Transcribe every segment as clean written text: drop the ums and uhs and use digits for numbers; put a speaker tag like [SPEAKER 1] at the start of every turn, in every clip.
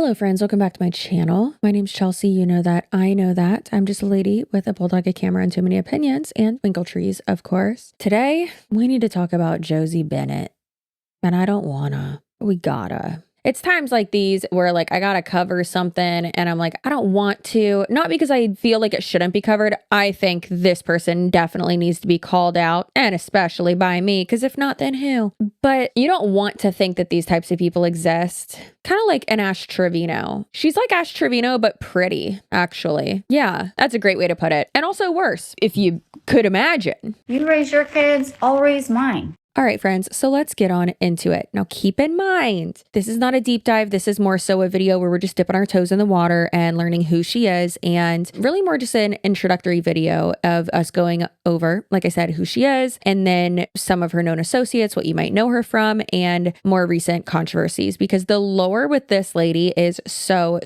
[SPEAKER 1] Hello friends, welcome back to my channel. My name's Chelsea, you know that, I know that. I'm just a lady with a bulldog, a camera, and too many opinions, and twinkle trees, of course. Today, we need to talk about Josie Bennett. And I don't wanna, we gotta. It's times like these where like I gotta cover something and I'm like, I don't want to, not because I feel like it shouldn't be covered. I think this person definitely needs to be called out, and especially by me, because if not, then who? But you don't want to think that these types of people exist. Kind of like an Ash Trevino. She's like Ash Trevino, but pretty, actually. Yeah, that's a great way to put it. And also worse, if you could imagine.
[SPEAKER 2] You raise your kids, I'll raise mine.
[SPEAKER 1] All right, friends, so let's get on into it. Now, keep in mind, this is not a deep dive. This is more so a video where we're just dipping our toes in the water and learning who she is, and really more just an introductory video of us going over, like I said, who she is, and then some of her known associates, what you might know her from, and more recent controversies, because the lore with this lady is so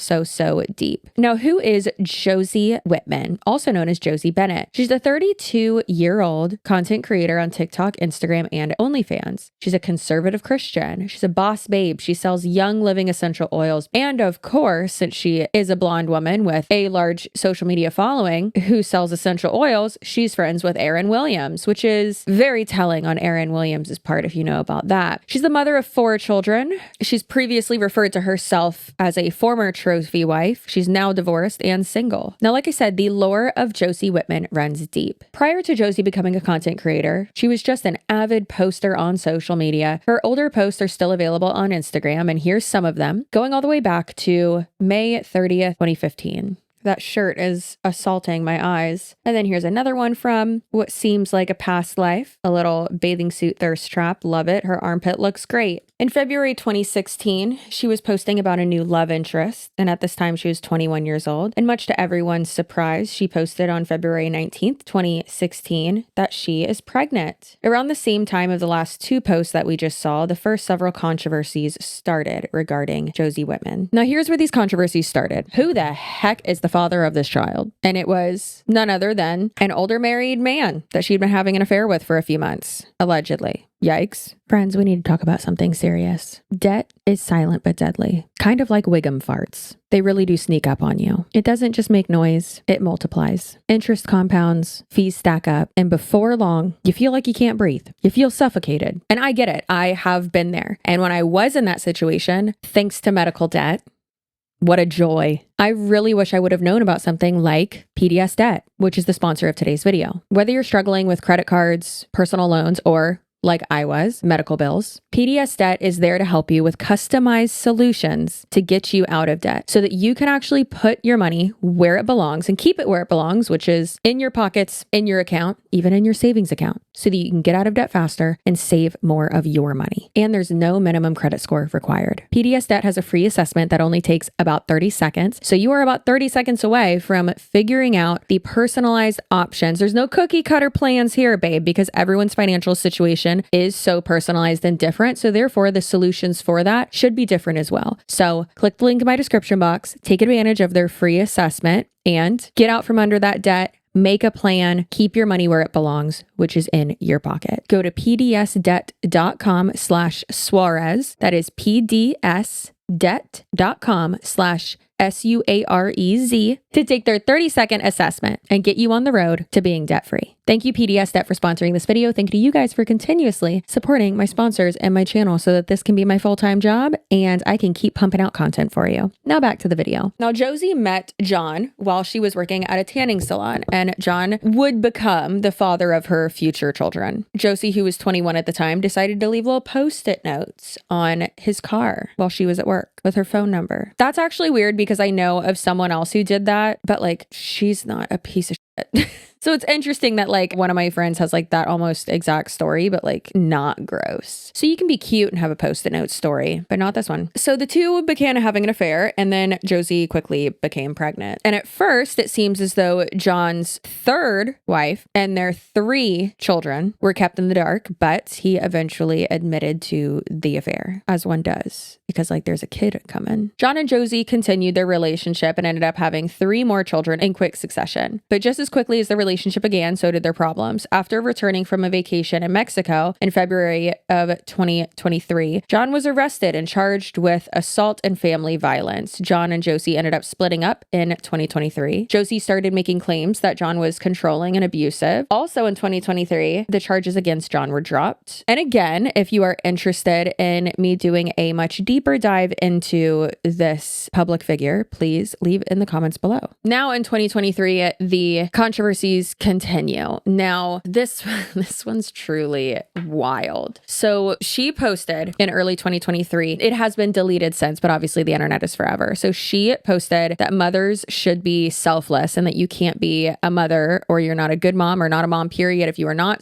[SPEAKER 1] deep. Now, who is Josie Wittman, also known as Josie Bennett? She's a 32-year-old content creator on TikTok, Instagram, and OnlyFans. She's a conservative Christian. She's a boss babe. She sells Young Living essential oils. And of course, since she is a blonde woman with a large social media following who sells essential oils, she's friends with Aaron Williams, which is very telling on Aaron Williams' part if you know about that. She's the mother of 4 children. She's previously referred to herself as a former trophy wife. She's now divorced and single. Now, like I said, the lore of Josie Wittman runs deep. Prior to Josie becoming a content creator, she was just an avid poster on social media. Her older posts are still available on Instagram, and here's some of them, going all the way back to May 30th, 2015. That shirt is assaulting my eyes. And then here's another one from what seems like a past life, a little bathing suit thirst trap. Love it. Her armpit looks great. In February 2016, she was posting about a new love interest, and at this time she was 21 years old. And much to everyone's surprise, she posted on February 19th, 2016, that she is pregnant. Around the same time of the last 2 posts that we just saw, the first several controversies started regarding Josie Wittman. Now here's where these controversies started. Who the heck is the father of this child? And it was none other than an older married man that she'd been having an affair with for a few months, allegedly. Yikes. Friends, we need to talk about something serious. Debt is silent but deadly. Kind of like Wiggum farts. They really do sneak up on you. It doesn't just make noise, it multiplies. Interest compounds, fees stack up, and before long, you feel like you can't breathe. You feel suffocated. And I get it. I have been there. And when I was in that situation, thanks to medical debt, what a joy. I really wish I would have known about something like PDS Debt, which is the sponsor of today's video. Whether you're struggling with credit cards, personal loans, or like I was, medical bills, PDS Debt is there to help you with customized solutions to get you out of debt so that you can actually put your money where it belongs and keep it where it belongs, which is in your pockets, in your account, even in your savings account, so that you can get out of debt faster and save more of your money. And there's no minimum credit score required. PDS Debt has a free assessment that only takes about 30 seconds. So you are about 30 seconds away from figuring out the personalized options. There's no cookie cutter plans here, babe, because everyone's financial situation is so personalized and different. So therefore, the solutions for that should be different as well. So click the link in my description box, take advantage of their free assessment, and get out from under that debt. Make a plan, keep your money where it belongs, which is in your pocket. Go to pdsdebt.com/Suarez. That is pdsdebt.com/SUAREZ to take their 30-second assessment and get you on the road to being debt-free. Thank you, PDS Debt, for sponsoring this video. Thank you to you guys for continuously supporting my sponsors and my channel so that this can be my full-time job and I can keep pumping out content for you. Now back to the video. Now, Josie met John while she was working at a tanning salon, and John would become the father of her future children. Josie, who was 21 at the time, decided to leave little post-it notes on his car while she was at work with her phone number. That's actually weird because I know of someone else who did that, but like, she's not a piece of shit. So it's interesting that like one of my friends has like that almost exact story, but like not gross. So you can be cute and have a post-it note story, but not this one. So the two began having an affair, and then Josie quickly became pregnant. And at first it seems as though John's 3rd wife and their 3 children were kept in the dark, but he eventually admitted to the affair, as one does, because like there's a kid coming. John and Josie continued their relationship and ended up having 3 more children in quick succession. But just as quickly as the relationship relationship again, so did their problems. After returning from a vacation in Mexico in February of 2023, John was arrested and charged with assault and family violence. John and Josie ended up splitting up in 2023. Josie started making claims that John was controlling and abusive. Also in 2023, the charges against John were dropped. And again, if you are interested in me doing a much deeper dive into this public figure, please leave in the comments below. Now in 2023, the controversies continue. Now, this one's truly wild. So she posted in early 2023, it has been deleted since, but obviously the internet is forever. So she posted that mothers should be selfless and that you can't be a mother or you're not a good mom or not a mom, period, if you are not,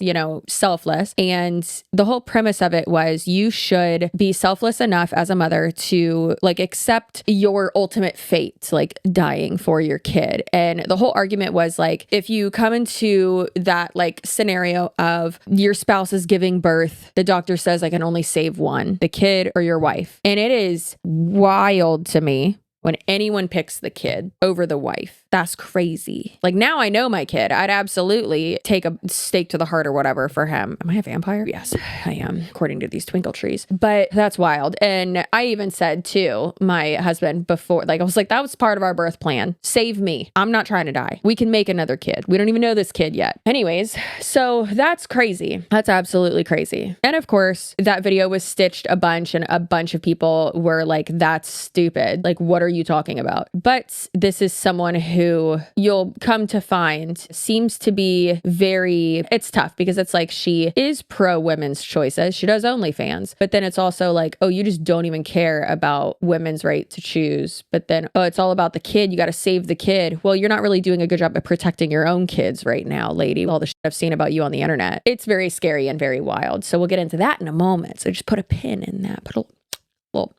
[SPEAKER 1] selfless. And the whole premise of it was you should be selfless enough as a mother to accept your ultimate fate, like dying for your kid. And the whole argument was if you come into that scenario of your spouse is giving birth, the doctor says I can only save one, the kid or your wife. And it is wild to me when anyone picks the kid over the wife. That's crazy. Now I know my kid. I'd absolutely take a stake to the heart or whatever for him. Am I a vampire? Yes, I am, according to these twinkle trees. But that's wild. And I even said to my husband before, I was that was part of our birth plan. Save me. I'm not trying to die. We can make another kid. We don't even know this kid yet. Anyways, so that's crazy. That's absolutely crazy. And of course, that video was stitched a bunch and a bunch of people were that's stupid. What are you talking about? But this is someone who you'll come to find seems to be it's tough because it's she is pro women's choices. She does OnlyFans, but then it's also oh, you just don't even care about women's right to choose. But then, oh, it's all about the kid. You got to save the kid. Well, you're not really doing a good job of protecting your own kids right now, lady. All the shit I've seen about you on the internet. It's very scary and very wild. So we'll get into that in a moment. So just put a pin in that. Put a little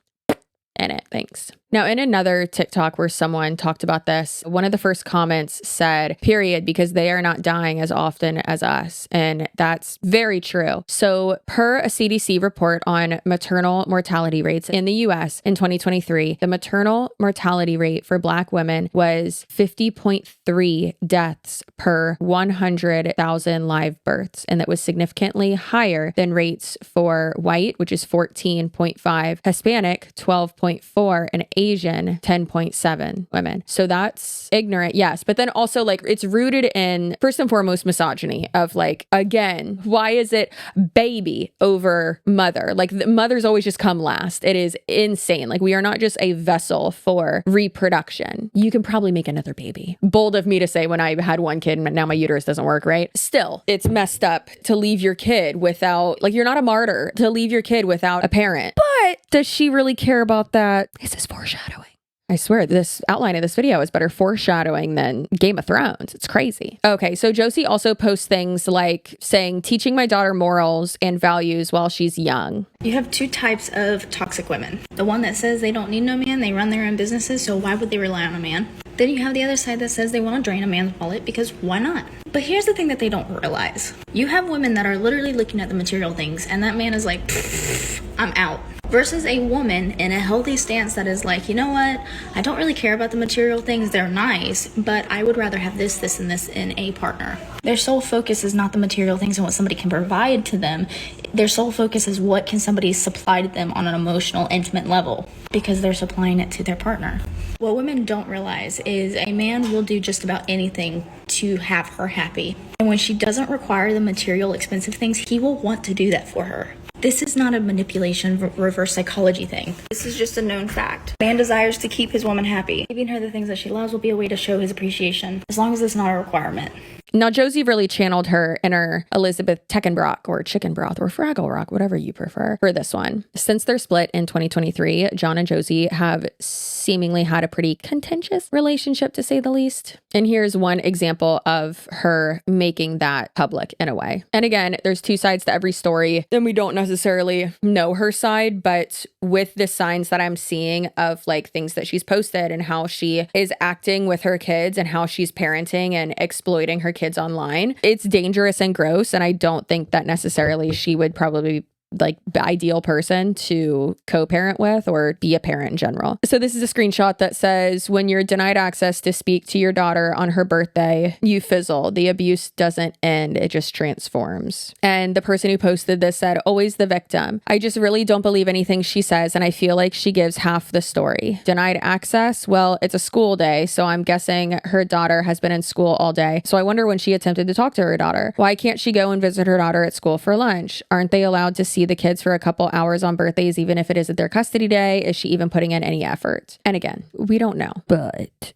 [SPEAKER 1] in it. Thanks. Now, in another TikTok where someone talked about this, one of the first comments said, period, because they are not dying as often as us. And that's very true. So per a CDC report on maternal mortality rates in the US in 2023, the maternal mortality rate for Black women was 50.3 deaths per 100,000 live births. And that was significantly higher than rates for white, which is 14.5, Hispanic, 12.4, and Asian, 10.7 women. So that's ignorant, yes. But then also it's rooted in, first and foremost, misogyny of again, why is it baby over mother? The mothers always just come last. It is insane. We are not just a vessel for reproduction. You can probably make another baby. Bold of me to say when I had one kid and now my uterus doesn't work, right? Still, it's messed up to leave your kid without, you're not a martyr to leave your kid without a parent. But does she really care about that? Is this foreshadowing? I swear this outline of this video is better foreshadowing than Game of Thrones. It's crazy. Okay, so Josie also posts things saying, teaching my daughter morals and values while she's young.
[SPEAKER 3] You have two types of toxic women. The one that says they don't need no man, they run their own businesses, so why would they rely on a man? Then you have the other side that says they want to drain a man's wallet because why not? But here's the thing that they don't realize. You have women that are literally looking at the material things and that man is I'm out. Versus a woman in a healthy stance that is you know what? I don't really care about the material things. They're nice, but I would rather have this, this, and this in a partner. Their sole focus is not the material things and what somebody can provide to them. Their sole focus is what can somebody supply to them on an emotional, intimate level because they're supplying it to their partner. What women don't realize is a man will do just about anything to have her happy. And when she doesn't require the material, expensive things, he will want to do that for her. This is not a manipulation, reverse psychology thing. This is just a known fact. Man desires to keep his woman happy. Giving her the things that she loves will be a way to show his appreciation, as long as it's not a requirement.
[SPEAKER 1] Now, Josie really channeled her inner Elizabeth Teckenbrock or Chicken Broth or Fraggle Rock, whatever you prefer, for this one. Since their split in 2023, John and Josie have seemingly had a pretty contentious relationship, to say the least. And here's one example of her making that public in a way. And again, there's two sides to every story, and we don't necessarily know her side, but with the signs that I'm seeing of things that she's posted and how she is acting with her kids and how she's parenting and exploiting her kids online, it's dangerous and gross. And I don't think that necessarily she would probably like ideal person to co-parent with or be a parent in general. So this is a screenshot that says, when you're denied access to speak to your daughter on her birthday, you fizzle. The abuse doesn't end, it just transforms. And the person who posted this said, always the victim. I just really don't believe anything she says, and I feel like she gives half the story. Denied access? Well, it's a school day, so I'm guessing her daughter has been in school all day. So I wonder when she attempted to talk to her daughter. Why can't she go and visit her daughter at school for lunch? Aren't they allowed to see the kids for a couple hours on birthdays, even if it isn't their custody day? Is she even putting in any effort? And again, we don't know, but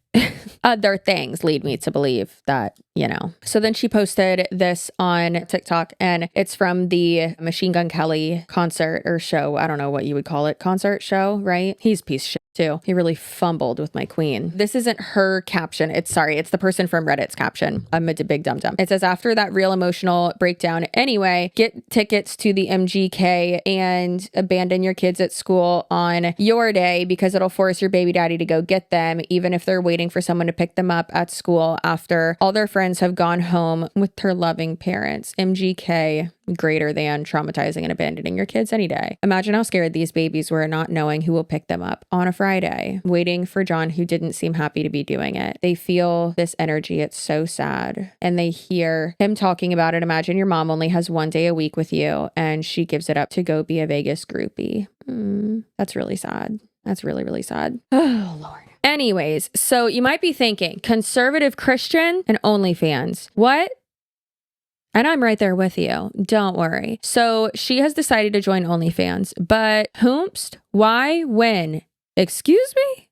[SPEAKER 1] other things lead me to believe that, you know. So then she posted this on TikTok, and it's from the Machine Gun Kelly concert or show. I don't know what you would call it. Concert show, right? He's a piece of shit too. He really fumbled with my queen. This isn't her caption. It's the person from Reddit's caption. I'm a big dum-dum. It says, after that real emotional breakdown anyway, get tickets to the MGK and abandon your kids at school on your day because it'll force your baby daddy to go get them, even if they're waiting for someone to pick them up at school after all their friends have gone home with their loving parents. MGK, greater than traumatizing and abandoning your kids any day. Imagine how scared these babies were not knowing who will pick them up on a Friday, waiting for John, who didn't seem happy to be doing it. They feel this energy. It's so sad. And they hear him talking about it. Imagine your mom only has one day a week with you and she gives it up to go be a Vegas groupie. That's really sad. That's really, really sad. Oh, Lord. Anyways, so you might be thinking, conservative Christian and OnlyFans. What? And I'm right there with you. Don't worry. So she has decided to join OnlyFans, but whomst? Why? When? Excuse me?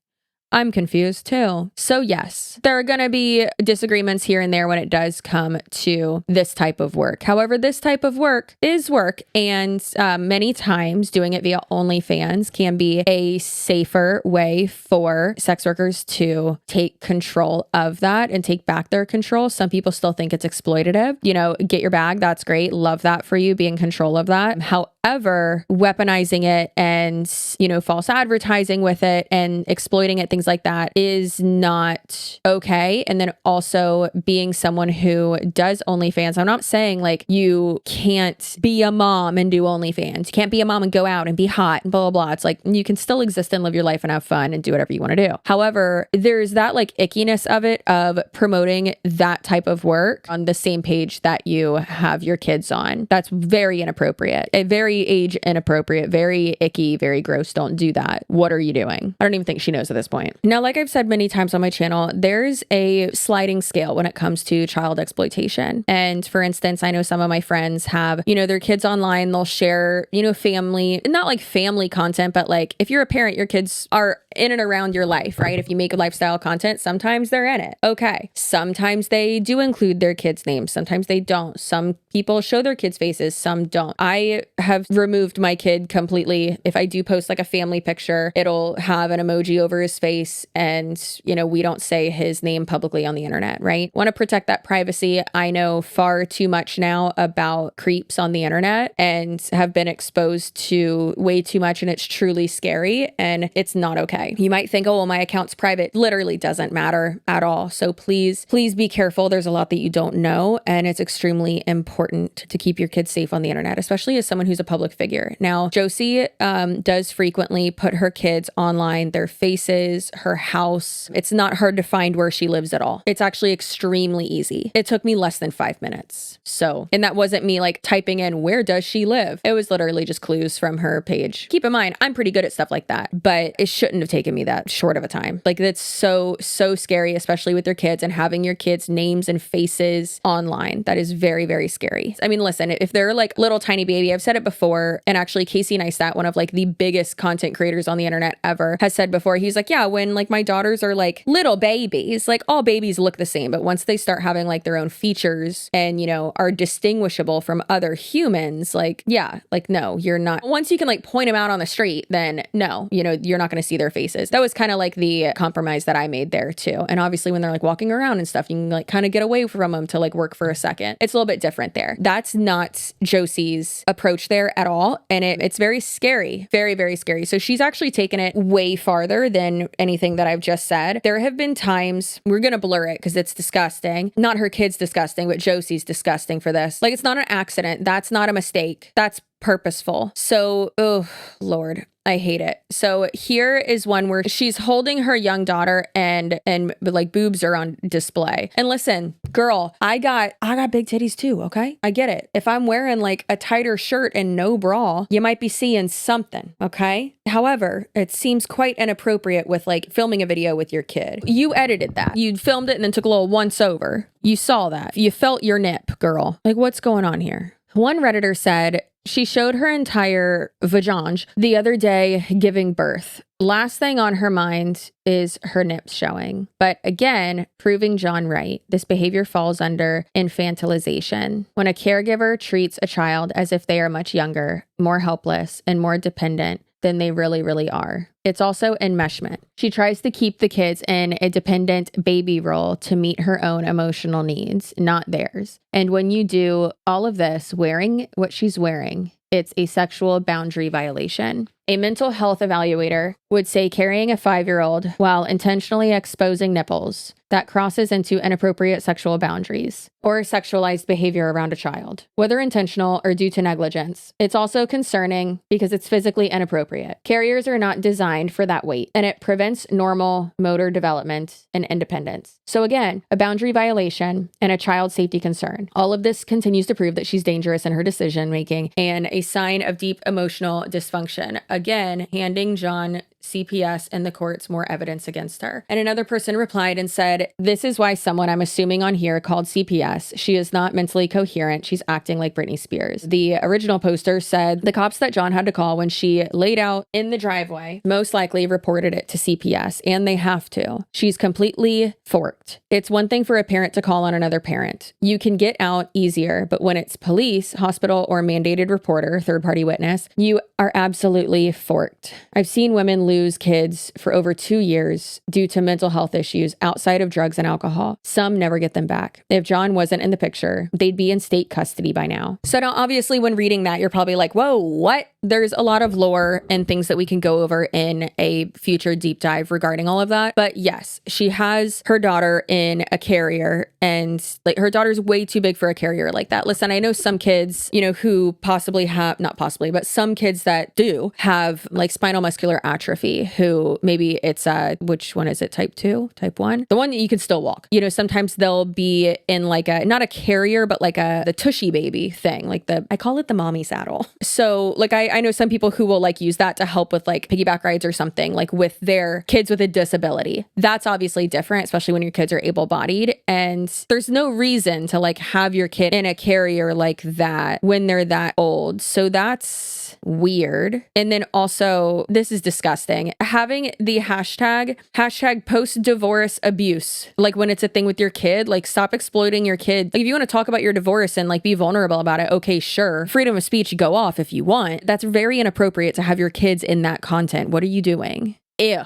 [SPEAKER 1] I'm confused too. So yes, there are going to be disagreements here and there when it does come to this type of work. However, this type of work is work, and many times doing it via OnlyFans can be a safer way for sex workers to take control of that and take back their control. Some people still think it's exploitative. You know, get your bag. That's great. Love that for you. Be in control of that. However, weaponizing it and, you know, false advertising with it and exploiting it, things like that is not okay. And then also being someone who does OnlyFans, I'm not saying like you can't be a mom and do OnlyFans. You can't be a mom and go out and be hot and blah, blah, blah. It's like you can still exist and live your life and have fun and do whatever you want to do. However, there's that like ickiness of it, of promoting that type of work on the same page that you have your kids on. That's very inappropriate. Very age inappropriate, very icky, very gross. Don't do that. What are you doing? I don't even think she knows at this point. Now, like I've said many times on my channel, there's a sliding scale when it comes to child exploitation. And for instance, I know some of my friends have, you know, their kids online, they'll share, you know, family, not like family content, but like if you're a parent, your kids are in and around your life, right? If you make lifestyle content, sometimes they're in it. Okay. Sometimes they do include their kids' names. Sometimes they don't. Some people show their kids' faces, some don't. I have removed my kid completely. If I do post like a family picture, it'll have an emoji over his face, and, you know, we don't say his name publicly on the internet, right? Want to protect that privacy. I know far too much now about creeps on the internet and have been exposed to way too much, and it's truly scary and it's not okay. You might think, oh, well, my account's private. Literally doesn't matter at all. So please be careful. There's a lot that you don't know, and it's extremely important to keep your kids safe on the internet, especially as someone who's a public figure. Now, Josie does frequently put her kids online, their faces, her house. It's not hard to find where she lives at all. It's actually extremely easy. It took me less than 5 minutes. So, and that wasn't me like typing in, where does she live? It was literally just clues from her page. Keep in mind, I'm pretty good at stuff like that, but it shouldn't have taken me that short of a time. Like, that's so scary, especially with your kids and having your kids' names and faces online. That is very, very scary. I mean, listen, if they're like little tiny baby, I've said it before, and actually Casey Neistat, one of like the biggest content creators on the internet ever, has said before, he's like, yeah, when like my daughters are like little babies, like all babies look the same, but once they start having like their own features and, you know, are distinguishable from other humans, like, yeah, like, no, you're not. Once you can like point them out on the street, then no, you know, you're not going to see their faces. That was kind of like the compromise that I made there too. And obviously when they're like walking around and stuff, you can like kind of get away from them to like work for a second. It's a little bit different there. That's not Josie's approach there at all. And it's very scary, very, very scary. So she's actually taken it way farther than anything that I've just said. There have been times, we're going to blur it because it's disgusting. Not her kid's disgusting, but Josie's disgusting for this. Like, it's not an accident. That's not a mistake. That's purposeful. So, oh Lord, I hate it. So here is one where she's holding her young daughter and like boobs are on display. And listen, girl, I got big titties too, okay? I get it. If I'm wearing like a tighter shirt and no bra, you might be seeing something, okay? However, it seems quite inappropriate with like filming a video with your kid. You edited that. You filmed it and then took a little once over. You saw that. You felt your nip, girl. Like, what's going on here? One Redditor said, she showed her entire vagina the other day giving birth. Last thing on her mind is her nips showing. But again, proving John right, this behavior falls under infantilization. When a caregiver treats a child as if they are much younger, more helpless, and more dependent than they really, really are. It's also enmeshment. She tries to keep the kids in a dependent baby role to meet her own emotional needs, not theirs. And when you do all of this, wearing what she's wearing, it's a sexual boundary violation. A mental health evaluator would say carrying a 5-year-old while intentionally exposing nipples, that crosses into inappropriate sexual boundaries or sexualized behavior around a child, whether intentional or due to negligence. It's also concerning because it's physically inappropriate. Carriers are not designed for that weight, and it prevents normal motor development and independence. So again, a boundary violation and a child safety concern. All of this continues to prove that she's dangerous in her decision making and a sign of deep emotional dysfunction. Again, handing John CPS and the courts more evidence against her. And another person replied and said, this is why someone I'm assuming on here called CPS. She is not mentally coherent. She's acting like Britney Spears. The original poster said the cops that John had to call when she laid out in the driveway most likely reported it to CPS, and they have to. She's completely forked. It's one thing for a parent to call on another parent. You can get out easier, but when it's police, hospital, or mandated reporter, third-party witness, you are absolutely forked. I've seen women lose kids for over 2 years due to mental health issues outside of drugs and alcohol. Some never get them back. If John wasn't in the picture, they'd be in state custody by now. So now obviously when reading that, you're probably like, whoa, what? There's a lot of lore and things that we can go over in a future deep dive regarding all of that. But yes, she has her daughter in a carrier, and like her daughter's way too big for a carrier like that. Listen, I know some kids, who possibly have, not possibly, but some kids that do have like spinal muscular atrophy, who maybe it's which one is it? Type 2, type 1, the one that you can still walk. Sometimes they'll be in like a, not a carrier, but like the tushy baby thing, like I call it the mommy saddle. So like I know some people who will like use that to help with like piggyback rides or something, like with their kids with a disability. That's obviously different, especially when your kids are able-bodied, and there's no reason to like have your kid in a carrier like that when they're that old. So that's weird. And then also, this is disgusting, having the hashtag post-divorce abuse, like when it's a thing with your kid, like stop exploiting your kid. Like if you want to talk about your divorce and like be vulnerable about it, okay, sure, freedom of speech, go off if you want. That's very inappropriate to have your kids in that content. What are you doing? Ew.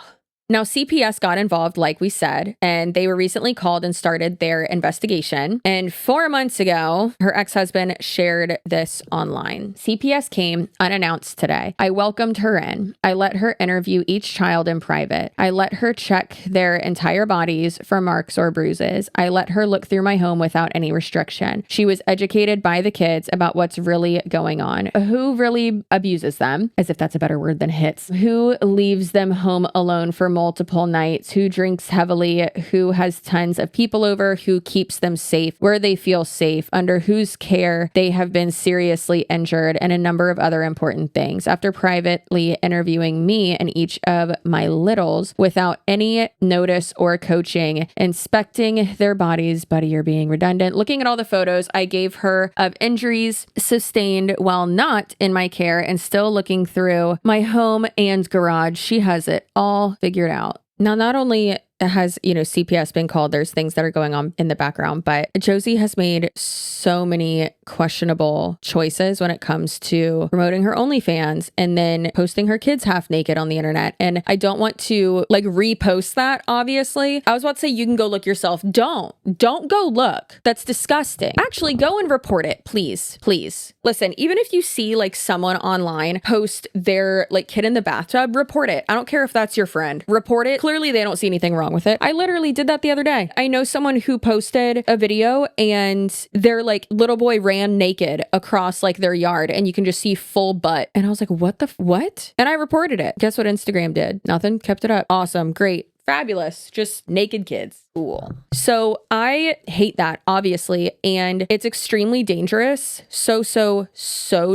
[SPEAKER 1] Now, CPS got involved, like we said, and they were recently called and started their investigation. And 4 months ago, her ex-husband shared this online. CPS came unannounced today. I welcomed her in. I let her interview each child in private. I let her check their entire bodies for marks or bruises. I let her look through my home without any restriction. She was educated by the kids about what's really going on, who really abuses them, as if that's a better word than hits, who leaves them home alone for multiple nights, who drinks heavily, who has tons of people over, who keeps them safe, where they feel safe, under whose care they have been seriously injured, and a number of other important things. After privately interviewing me and each of my littles without any notice or coaching, inspecting their bodies, buddy, you're being redundant, looking at all the photos I gave her of injuries sustained while not in my care, and still looking through my home and garage, she has it all figured out. Now, not only has, CPS been called, there's things that are going on in the background, but Josie has made so many questionable choices when it comes to promoting her OnlyFans and then posting her kids half naked on the internet. And I don't want to like repost that, obviously. I was about to say, you can go look yourself. Don't go look. That's disgusting. Actually, go and report it, please. Please. Listen, even if you see like someone online post their like kid in the bathtub, report it. I don't care if that's your friend. Report it. Clearly, they don't see anything wrong wrong with it. I literally did that the other day. I know someone who posted a video and their like little boy ran naked across like their yard and you can just see full butt. And I was like, what? And I reported it. Guess what Instagram did? Nothing. Kept it up. Awesome. Great. Fabulous. Just naked kids. Cool. So I hate that, obviously, and it's extremely dangerous. So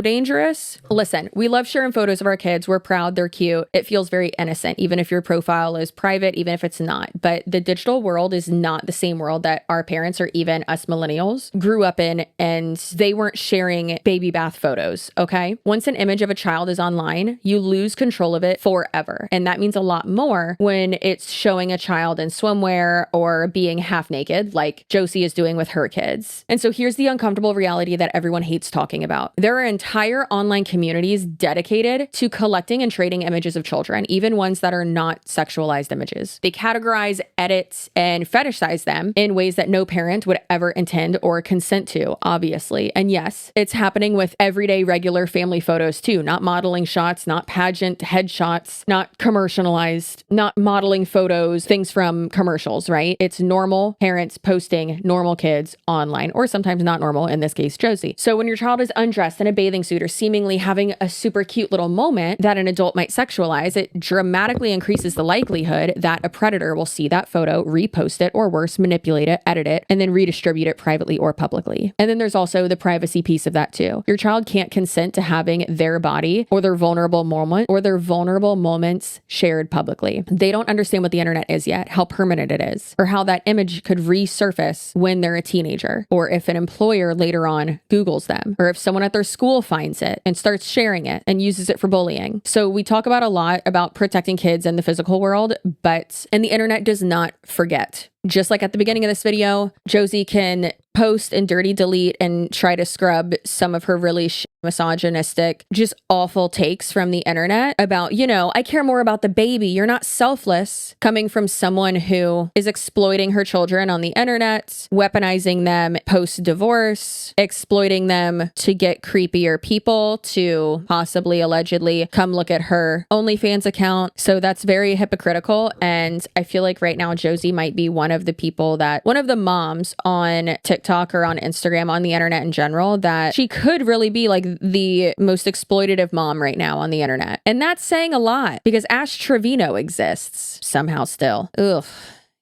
[SPEAKER 1] dangerous. Listen, we love sharing photos of our kids. We're proud. They're cute. It feels very innocent, even if your profile is private, even if it's not. But the digital world is not the same world that our parents or even us millennials grew up in, and they weren't sharing baby bath photos, okay? Once an image of a child is online, you lose control of it forever. And that means a lot more when it's showing a child in swimwear or being half naked like Josie is doing with her kids. And so here's the uncomfortable reality that everyone hates talking about. There are entire online communities dedicated to collecting and trading images of children, even ones that are not sexualized images. They categorize, edit, and fetishize them in ways that no parent would ever intend or consent to, obviously. And yes, it's happening with everyday regular family photos too, not modeling shots, not pageant headshots, not commercialized, not modeling photos, things from commercials, right? It's normal parents posting normal kids online, or sometimes not normal, in this case, Josie. So when your child is undressed in a bathing suit or seemingly having a super cute little moment that an adult might sexualize, it dramatically increases the likelihood that a predator will see that photo, repost it, or worse, manipulate it, edit it, and then redistribute it privately or publicly. And then there's also the privacy piece of that too. Your child can't consent to having their body or their vulnerable moment or their vulnerable moments shared publicly. They don't understand what the internet is yet, how permanent it is, or how that image could resurface when they're a teenager, or if an employer later on Googles them, or if someone at their school finds it and starts sharing it and uses it for bullying. So we talk about a lot about protecting kids in the physical world, and the internet does not forget. Just like at the beginning of this video, Josie can post and dirty delete and try to scrub some of her really misogynistic, just awful takes from the internet about, I care more about the baby. You're not selfless, coming from someone who is exploiting her children on the internet, weaponizing them post-divorce, exploiting them to get creepier people to possibly, allegedly, come look at her OnlyFans account. So that's very hypocritical. And I feel like right now Josie might be one of the moms on TikTok or on Instagram, on the internet in general, that she could really be like the most exploitative mom right now on the internet. And that's saying a lot because Ash Trevino exists somehow still. Ugh.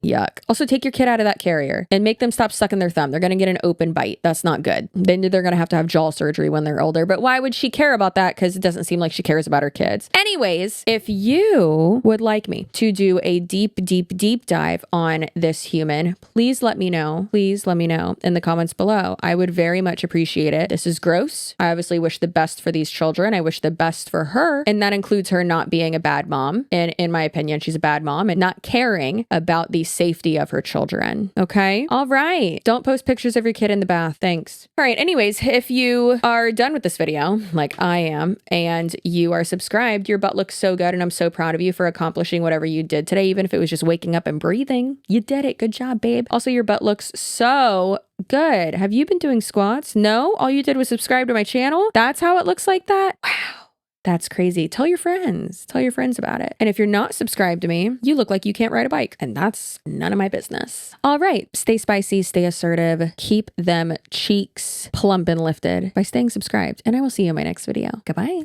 [SPEAKER 1] Yuck. Also, take your kid out of that carrier and make them stop sucking their thumb. They're going to get an open bite. That's not good. Then they're going to have jaw surgery when they're older. But why would she care about that? Because it doesn't seem like she cares about her kids. Anyways, if you would like me to do a deep dive on this human, please let me know. Please let me know in the comments below. I would very much appreciate it. This is gross. I obviously wish the best for these children. I wish the best for her. And that includes her not being a bad mom. And in my opinion, she's a bad mom and not caring about the safety of her children. Okay. All right. Don't post pictures of your kid in the bath. Thanks. All right. Anyways, if you are done with this video, like I am, and you are subscribed, your butt looks so good. And I'm so proud of you for accomplishing whatever you did today, even if it was just waking up and breathing. You did it. Good job, babe. Also, your butt looks so good. Have you been doing squats? No? All you did was subscribe to my channel? That's how it looks like that? Wow. That's crazy. Tell your friends. Tell your friends about it. And if you're not subscribed to me, you look like you can't ride a bike. And that's none of my business. All right. Stay spicy. Stay assertive. Keep them cheeks plump and lifted by staying subscribed. And I will see you in my next video. Goodbye.